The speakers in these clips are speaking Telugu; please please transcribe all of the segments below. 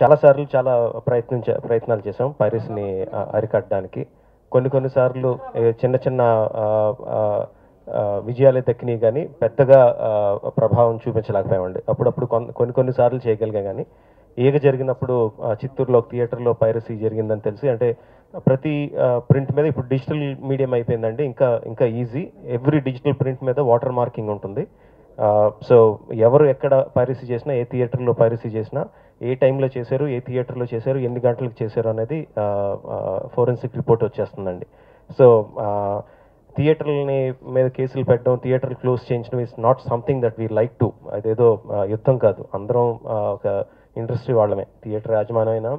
చాలా సార్లు చాలా ప్రయత్నాలు చేసాం పైరసీని అరికట్టడానికి. కొన్ని సార్లు చిన్న చిన్న విజయాలే దక్కినాయి గానీ పెద్దగా ప్రభావం చూపించలేకపోయామండి. అప్పుడప్పుడు కొన్ని సార్లు చేయగలిగాం గానీ జరిగినప్పుడు చిత్తూరులో థియేటర్లో పైరసీ జరిగిందని తెలిసి, అంటే ప్రతి ప్రింట్ మీద ఇప్పుడు డిజిటల్ మీడియం అయిపోయిందండి. ఇంకా ఈజీ. ఎవ్రీ డిజిటల్ ప్రింట్ మీద వాటర్ మార్కింగ్ ఉంటుంది. సో ఎవరు ఎక్కడ పైరసీ చేసినా, ఏ థియేటర్లో పైరసీ చేసినా, ఏ టైంలో చేశారు, ఏ థియేటర్లో చేశారు, ఎన్ని గంటలకు చేశారు అనేది ఫోరెన్సిక్ రిపోర్ట్ వచ్చేస్తుందండి. సో థియేటర్లని మీద కేసులు పెట్టడం, థియేటర్లు క్లోజ్ చేయించడం is not something that we like to. అదేదో యుద్ధం కాదు. అందరం ఒక ఇండస్ట్రీ వాళ్ళమే. థియేటర్ యాజమాన్యమైనా,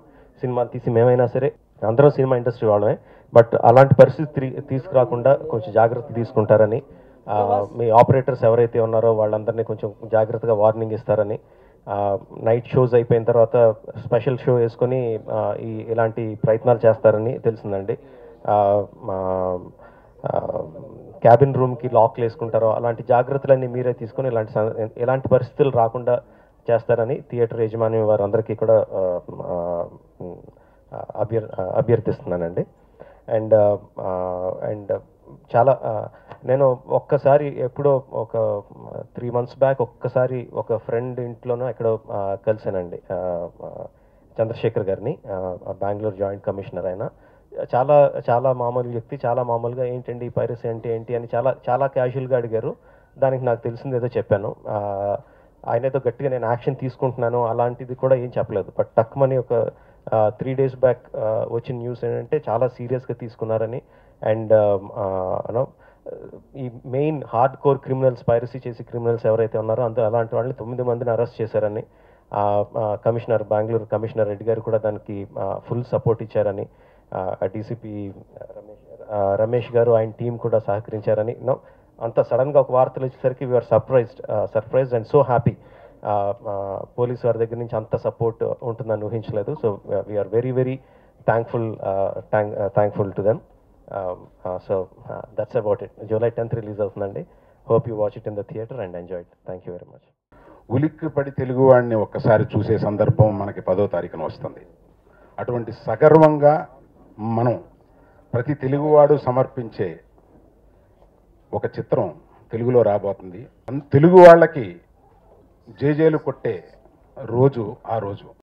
సినిమాలు తీసి మేమైనా సరే అందరం సినిమా ఇండస్ట్రీ వాళ్ళమే. బట్ అలాంటి పరిస్థితి తీసుకురాకుండా కొంచెం జాగ్రత్త తీసుకుంటారని, మీ ఆపరేటర్స్ ఎవరైతే ఉన్నారో వాళ్ళందరినీ కొంచెం జాగ్రత్తగా వార్నింగ్ ఇస్తారని, నైట్ షోస్ అయిపోయిన తర్వాత స్పెషల్ షో వేసుకొని ఇలాంటి ప్రయత్నాలు చేస్తారని తెలిసిందండి. క్యాబిన్ రూమ్కి లాక్లు వేసుకుంటారో అలాంటి జాగ్రత్తలన్నీ మీరే తీసుకొని ఎలాంటి పరిస్థితులు రాకుండా చేస్తారని థియేటర్ యాజమాన్యం వారందరికీ కూడా అభ్యర్థిస్తున్నానండి. అండ్ చాలా నేను ఒక్కసారి ఎప్పుడో ఒక 3 months బ్యాక్ ఒక్కసారి ఒక ఫ్రెండ్ ఇంట్లోనూ ఎక్కడో కలిసానండి, చంద్రశేఖర్ గారిని. బెంగళూరు జాయింట్ కమిషనర్ ఆయన. చాలా చాలా మామూలు వ్యక్తి. చాలా మామూలుగా ఏంటండి పైరసీ అంటే ఏంటి అని చాలా క్యాజువల్గా అడిగారు. దానికి నాకు తెలిసింది ఏదో చెప్పాను. ఆయన ఏదో గట్టిగా నేను యాక్షన్ తీసుకుంటున్నాను అలాంటిది కూడా ఏం చెప్పలేదు. బట్ టక్మని ఒక 3 days బ్యాక్ వచ్చిన న్యూస్ ఏంటంటే చాలా సీరియస్గా తీసుకున్నారని. అండ్ ఈ main hard core criminals, piracy చేసి క్రిమినల్స్ ఎవరైతే ఉన్నారో అలాంటి వాళ్ళని 9 మందిని అరెస్ట్ చేశారని, బెంగళూరు కమిషనర్ రెడ్డి గారు కూడా దానికి ఫుల్ సపోర్ట్ ఇచ్చారని, డీసీపీ రమేష్ గారు ఆయన టీం కూడా సహకరించారని. అంత సడన్గా ఒక వార్తలు వచ్చేసరికి we're surprised and so happy. Police వారి దగ్గర నుంచి అంత సపోర్ట్ ఉంటుందని ఊహించలేదు. So we're very very thankful to them. So that's about it. July 10th release అవుతుందండి. Hope you watch it in the theatre and enjoy it. Thank you very much. ఉలిక్కిపడి తెలుగువాడిని ఒక్కసారి చూసే సందర్భం మనకి 10వ తారీఖున వస్తుంది. అటువంటి సగర్వంగా మనం ప్రతి తెలుగువాడు సమర్పించే ఒక చిత్రం తెలుగులో రాబోతుంది. తెలుగు వాళ్ళకి జేజేలు కొట్టే రోజు ఆ రోజు.